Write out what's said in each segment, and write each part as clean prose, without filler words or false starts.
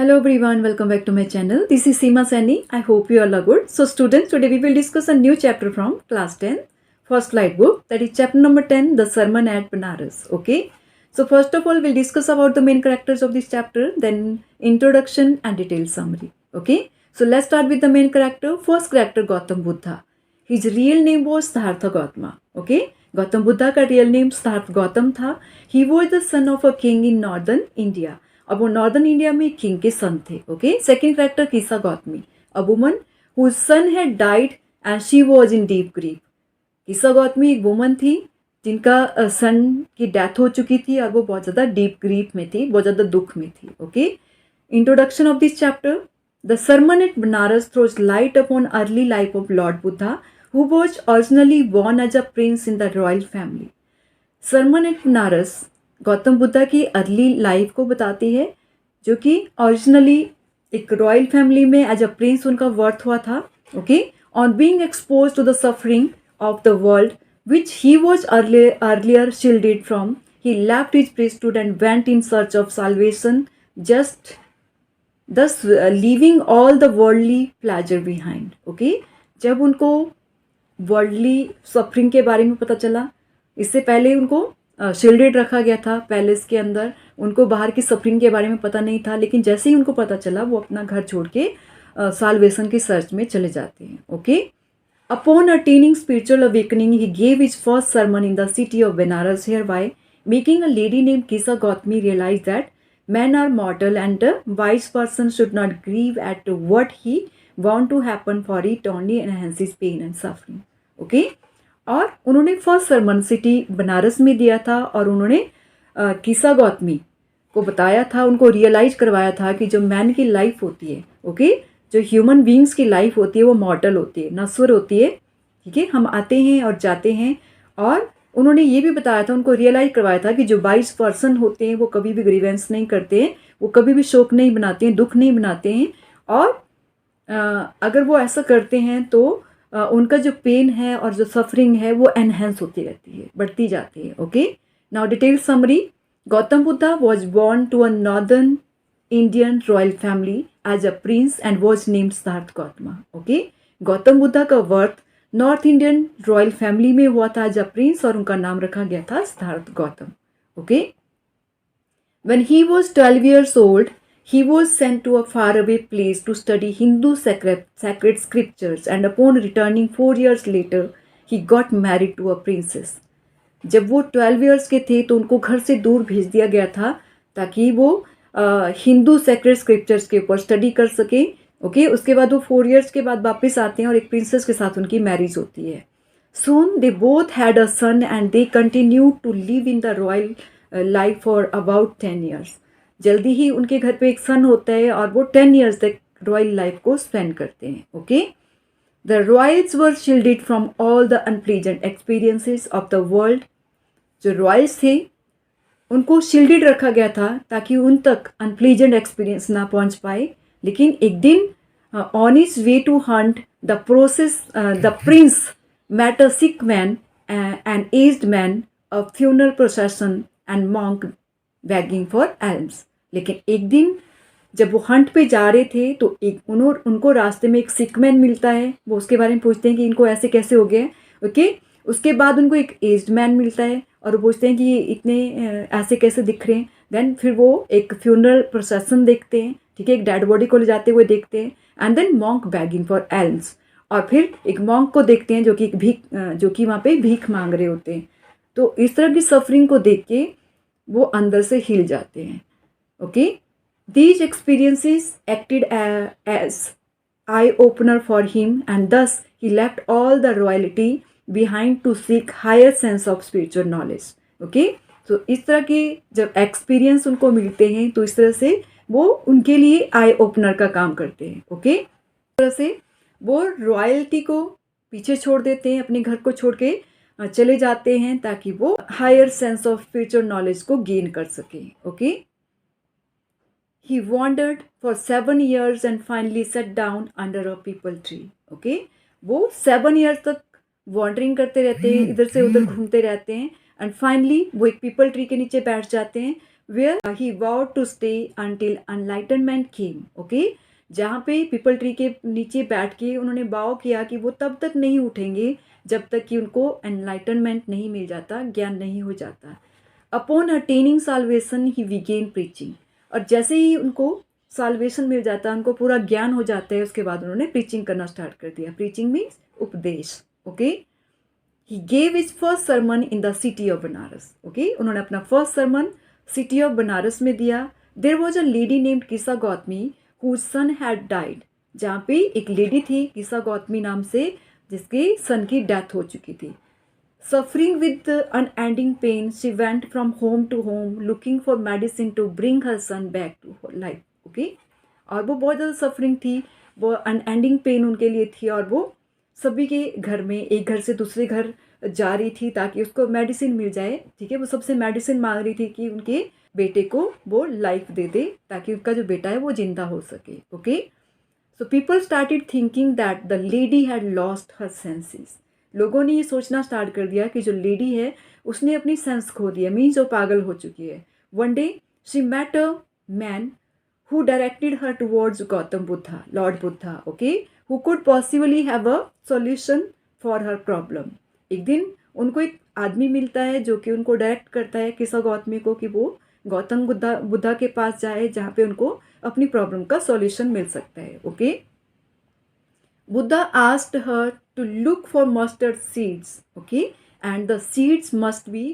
Hello everyone, welcome back to my channel. This is Seema Saini. I hope you all are good. So students, today we will discuss a new chapter from class 10, first light book, that is chapter number 10, the sermon at Banaras. Okay. So first of all, we'll discuss about the main characters of this chapter, then introduction and detailed summary. Okay. So let's start with the main character. First character, Gautam Buddha. His real name was Siddhartha Gautama. Okay. Gautam Buddha का real name Siddhartha Gautam था. He was the son of a king in northern India. अब वो northern India में king के son थे. Okay. Second character Kisa Gautami, a woman whose son had died and she was in deep grief. Kisa Gautami एक woman थी जिनका सन की डेथ हो चुकी थी और वो बहुत ज़्यादा डीप ग्रीफ में थी, बहुत ज़्यादा दुख में थी. Okay. Introduction of this chapter. The sermon at Banaras throws light upon early life of Lord Buddha, who was originally born as a prince in the royal family. sermon at Banaras Gautam Buddha की early life को बताती है, जो कि ओरिजिनली एक royal family में as a prince उनका वर्थ हुआ था. Okay. On being expose to the suffering of the world which he was earlier shielded from, he left his priesthood and went in search of salvation, just thus leaving all the worldly pleasure behind. Okay. जब उनको worldly suffering के बारे में पता चला, इससे पहले उनको शील्डेड रखा गया था पैलेस के अंदर, उनको बाहर की सफरिंग के बारे में पता नहीं था, लेकिन जैसे ही उनको पता चला वो अपना घर छोड़ के साल्वेशन की सर्च में चले जाते हैं. Okay. Upon attaining spiritual awakening he gave his first sermon in the city of Benares, hereby making a lady named Kisa Gautami realize that men are mortal and a wise person should not grieve at what he want to happen, for it only enhances pain and suffering. Okay. और उन्होंने first sermon city Banaras में दिया था और उन्होंने कीसा गौतमी को बताया था, उनको रियलाइज करवाया था कि जो मैन की लाइफ होती है, ओके, जो ह्यूमन बींग्स की लाइफ होती है वो मॉर्टल होती है, नश्वर होती है. ठीक है. हम आते हैं और जाते हैं. और उन्होंने ये भी बताया था, उनको रियलाइज करवाया था कि जो 22 पर्सन होते हैं वो कभी भी ग्रीवेंस नहीं करते हैं, वो कभी भी शोक नहीं बनाते हैं, दुख नहीं बनाते हैं. और अगर वो ऐसा करते हैं तो उनका जो पेन है और जो सफरिंग है वो एनहेंस होती रहती है, बढ़ती जाती है. Okay. Now detail summary. Gautam Buddha was born to a northern Indian royal family as a prince and was named Siddhartha Gautama. Okay. Gautam Buddha का birth north Indian royal family में हुआ था एज अ प्रिंस और उनका नाम रखा गया था Siddharth Gautam. Okay. When he was 12 years old, he was sent to a faraway place to study Hindu sacred scriptures, and upon returning 4 years later, he got married to a princess. जब वो 12 years के थे तो उनको घर से दूर भेज दिया गया था ताकि वो हिंदू सेक्रेड स्क्रिप्चर्स के ऊपर स्टडी कर सके. ओके. उसके बाद वो 4 years के बाद वापस आते हैं और एक प्रिंसेस के साथ उनकी मैरिज होती है. Soon they both had a son and they continued to live in the royal life for about 10 years. जल्दी ही उनके घर पे एक सन होता है और वो 10 years तक रॉयल लाइफ को स्पेंड करते हैं. Okay. The Royals were shielded from all the unpleasant experiences of the world. जो रॉयल्स थे उनको शील्डेड रखा गया था ताकि उन तक अनप्लीजेंट एक्सपीरियंस ना पहुंच पाए. लेकिन एक दिन on his way to hunt the prince met a sick man, an aged man, a funeral procession and monk begging for alms. लेकिन एक दिन जब वो हंट पे जा रहे थे तो उनको रास्ते में एक सिक मैन मिलता है. वो उसके बारे में पूछते हैं कि इनको ऐसे कैसे हो गया. ओके. उसके बाद उनको एक एज्ड मैन मिलता है और वो पूछते हैं कि ये इतने ऐसे कैसे दिख रहे हैं. देन फिर वो एक फ्यूनरल प्रोसेसन देखते हैं. ठीक है. एक डेड बॉडी को ले जाते हुए देखते हैं. And then monk begging for alms. और फिर एक मॉन्क को देखते हैं जो कि वहाँ पे भीख मांग रहे होते हैं. तो इस तरह की सफरिंग को देख के वो अंदर से हिल जाते हैं. Okay. These experiences acted as eye opener for him and thus he left all the royalty behind to seek higher sense of spiritual knowledge. Okay. तो इस तरह के जब एक्सपीरियंस उनको मिलते हैं तो इस तरह से वो उनके लिए आई ओपनर का काम करते हैं. ओके. इस तरह से वो रॉयल्टी को पीछे छोड़ देते हैं, अपने घर को छोड़ के चले जाते हैं ताकि वो higher sense of spiritual knowledge को गेन कर सकें. Okay. He wandered for 7 years and finally sat down under a peepal tree. Okay. वो 7 years तक वॉन्डरिंग करते रहते हैं, इधर से उधर घूमते रहते हैं एंड फाइनली वो एक पीपल ट्री के नीचे बैठ जाते हैं. where he vowed to stay until enlightenment came. Okay, जहाँ पे पीपल ट्री के नीचे बैठ के उन्होंने वाव किया कि वो तब तक नहीं उठेंगे जब तक कि उनको एनलाइटनमेंट नहीं मिल जाता, ज्ञान नहीं हो जाता. Upon attaining salvation he began preaching. और जैसे ही उनको साल्वेशन मिल जाता है, उनको पूरा ज्ञान हो जाता है, उसके बाद उन्होंने प्रीचिंग करना स्टार्ट कर दिया. प्रीचिंग मीन्स उपदेश. Okay, he gave his first sermon in the city of Banaras. Okay, उन्होंने अपना first sermon city of Banaras में दिया. There was a lady named Kisa Gautami whose son had died. जहाँ पे एक लेडी थी किसा गौतमी नाम से, जिसके सन की डेथ हो चुकी थी. Suffering with unending pain, she went from home to home looking for medicine to bring her son back to life. Okay? और वो बहुत ज़्यादा सफरिंग थी, वो अनएंडिंग पेन उनके लिए थी, और वो सभी के घर में एक घर से दूसरे घर जा रही थी ताकि उसको मेडिसिन मिल जाए. ठीक है, वो सबसे मेडिसिन मांग रही थी कि उनके बेटे को वो लाइफ दे दे ताकि उनका जो बेटा है वो जिंदा हो सके. Okay, so people started thinking that the lady had lost her senses. लोगों ने ये सोचना स्टार्ट कर दिया कि जो लेडी है उसने अपनी सेंस खो दिया, मीन्स वो पागल हो चुकी है. One day she met a man who directed her towards Gautam Buddha, Lord Buddha, okay, who could possibly have a solution for her problem. एक दिन उनको एक आदमी मिलता है जो कि उनको डायरेक्ट करता है किसा गौतमी को कि वो गौतम बुद्धा के पास जाए जहाँ पे उनको अपनी प्रॉब्लम का सॉल्यूशन मिल सकता है. Okay, Buddha asked her to look for mustard seeds, okay, and the seeds must be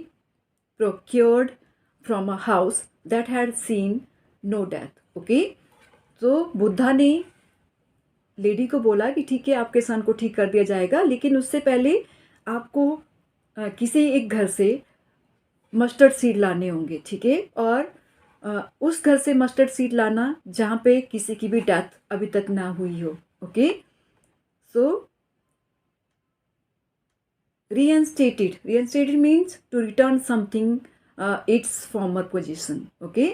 procured from a house that had seen no death. Okay, तो बुद्धा ने लेडी को बोला कि ठीक है, आपके सन को ठीक कर दिया जाएगा, लेकिन उससे पहले आपको किसी एक घर से मस्टर्ड सीड लाने होंगे. ठीक है, और उस घर से मस्टर्ड सीड लाना जहाँ पे किसी की भी डेथ अभी तक ना हुई हो. Okay, so reinstated means to return something its former position. Okay,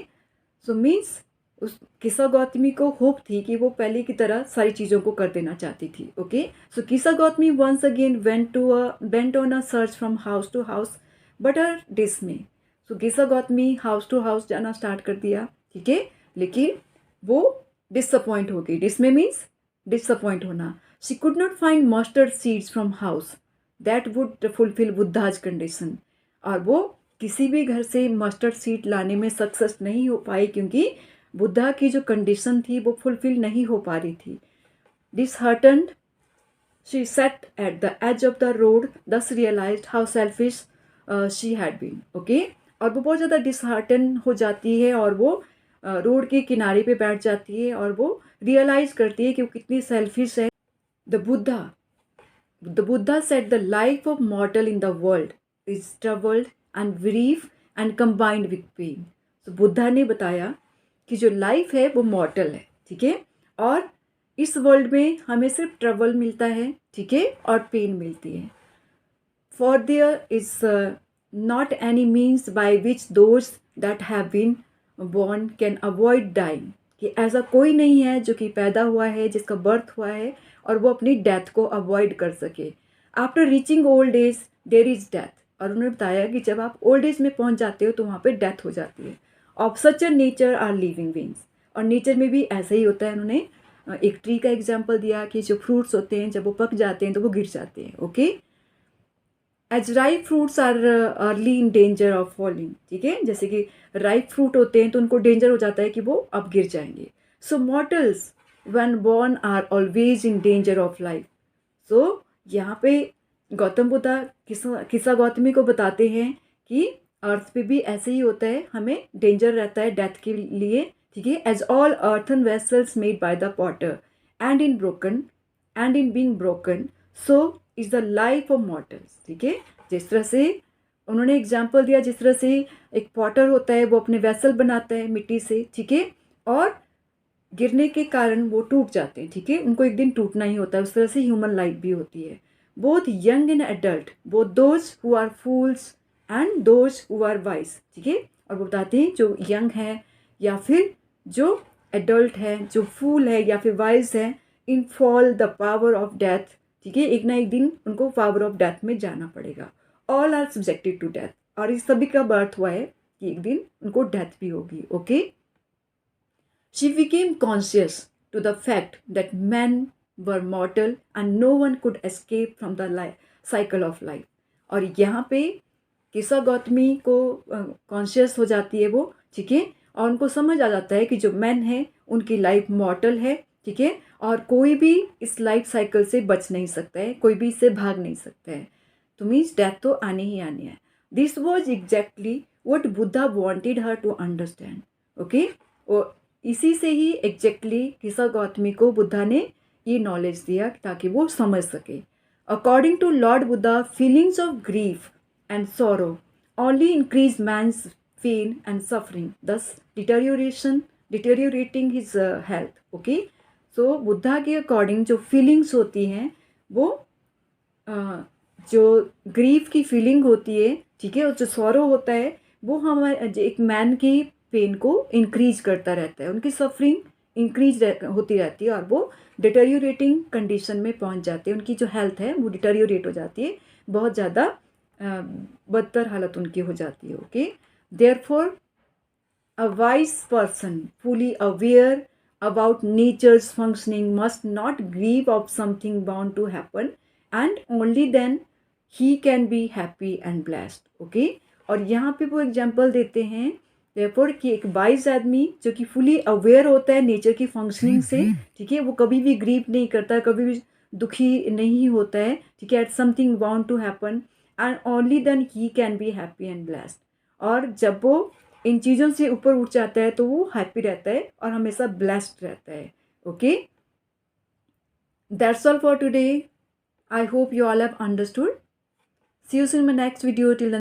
so means उस किसा गौतमी को होप थी कि वो पहले की तरह सारी चीज़ों को कर देना चाहती थी. Okay, so Kisa Gautami once again went on a search from house to house but her dismay. So Kisa Gautami house to house जाना स्टार्ट कर दिया. ठीक है, लेकिन वो डिसअपॉइंट हो गई. डिसमे मीन्स डिसअपॉइंट होना. She could not find mustard seeds from house that would fulfill Buddha's condition. और वो किसी भी घर से मस्टर्ड सीड लाने में सक्सेस नहीं हो पाई क्योंकि बुद्धा की जो कंडीशन थी वो फुलफिल नहीं हो पा रही थी. Disheartened, she sat at the edge of the road, thus realized how selfish she had been. Okay, और वो बहुत ज़्यादा डिसहार्टन हो जाती है और वो रोड के किनारे पे बैठ जाती है और वो रियलाइज़ करती है कि वो कितनी सेल्फिश है. The Buddha said the life of mortal in the world is troubled and grief and combined with pain. So Buddha ने बताया कि जो लाइफ है वो मॉर्टल है. ठीक है, और इस वर्ल्ड में हमें सिर्फ ट्रबल मिलता है. ठीक है, और पेन मिलती है. For there is not any means by which those that have been born can avoid dying. कि ऐसा कोई नहीं है जो कि पैदा हुआ है, जिसका बर्थ हुआ है और वो अपनी डेथ को अवॉइड कर सके. After reaching old age there is death. और उन्होंने बताया कि जब आप ओल्ड एज में पहुंच जाते हो तो वहाँ पे डेथ हो जाती है. Of such a nature are living beings. और नेचर में भी ऐसा ही होता है. उन्होंने एक ट्री का एग्जाम्पल दिया कि जो फ्रूट्स होते हैं जब वो पक जाते हैं तो वो गिर जाते हैं. Okay, as ripe fruits are early in danger of falling. ठीक है, जैसे कि राइप फ्रूट होते हैं तो उनको डेंजर हो जाता है कि वो अब गिर जाएंगे. सो mortals when born are always in danger of life. So यहाँ पे गौतम बुद्धा किसा गौतमी को बताते हैं कि अर्थ पे भी ऐसे ही होता है, हमें डेंजर रहता है डेथ के लिए. ठीक है, as all earthen vessels made by the potter end in being broken so is the life of mortals. ठीक है, जिस तरह से उन्होंने एग्जाम्पल दिया, जिस तरह से एक पॉटर होता है वो अपने वेसल बनाता है मिट्टी से. ठीक है, और गिरने के कारण वो टूट जाते हैं. ठीक है, उनको एक दिन टूटना ही होता है. उस तरह से ह्यूमन लाइफ भी होती है. Both young and adult, both those who are fools and those who are wise. ठीक है, और वो बताते हैं जो यंग है या फिर जो एडल्ट है, जो फूल है या फिर वाइज है, in fall the power of death. ठीक है, एक ना एक दिन उनको पावर ऑफ डेथ में जाना पड़ेगा. All are subjected to death. और इस सभी का बर्थ हुआ है कि एक दिन उनको डेथ भी होगी. Okay. She became conscious to the fact that men were mortal and no one could escape from the cycle of life. और यहाँ पे किसा गौतमी को कॉन्शियस हो जाती है वो, ठीक है, और उनको समझ आ जाता है कि जो मैन है उनकी लाइफ मॉर्टल है, ठीक है, और कोई भी इस लाइफ साइकिल से बच नहीं सकता है, कोई भी इससे भाग नहीं सकता है. तो मीन्स डेथ तो आने ही आने है. This was exactly what Buddha wanted her to understand. Okay. और इसी से ही एग्जैक्टली किसा गौतमी को बुद्धा ने ये नॉलेज दिया ताकि वो समझ सके. According to Lord Buddha, feelings of grief and sorrow only increase man's pain and suffering, thus deteriorating his health. Okay. So Buddha के अकॉर्डिंग जो फीलिंग्स होती हैं वो जो ग्रीफ की फीलिंग होती है, ठीक है, और जो सॉरो होता है वो हमारे एक मैन की पेन को इंक्रीज करता रहता है, उनकी सफरिंग इंक्रीज होती रहती है और वो डिटेरियोरेटिंग कंडीशन में पहुंच जाते हैं. उनकी जो हेल्थ है वो डिटेरियोरेट हो जाती है, बहुत ज़्यादा बदतर हालत उनकी हो जाती है. Okay. Therefore a wise person fully aware about nature's functioning must not grieve of something bound to happen and only then he can be happy and blessed. Okay. और यहाँ पे वो एग्जाम्पल देते हैं देयरफॉर कि एक वाइज आदमी जो कि फुली अवेयर होता है नेचर की फंक्शनिंग से, ठीक है, वो कभी भी ग्रीव नहीं करता, कभी भी दुखी नहीं होता है, ठीक है, at something bound to happen and only then he can be happy and blessed. और जब वो इन चीज़ों से ऊपर उठ जाता है तो वो हैप्पी रहता है और हमेशा ब्लेस्ड रहता है. Okay. That's all for today. I hope you all have understood. See you soon in my next video. Till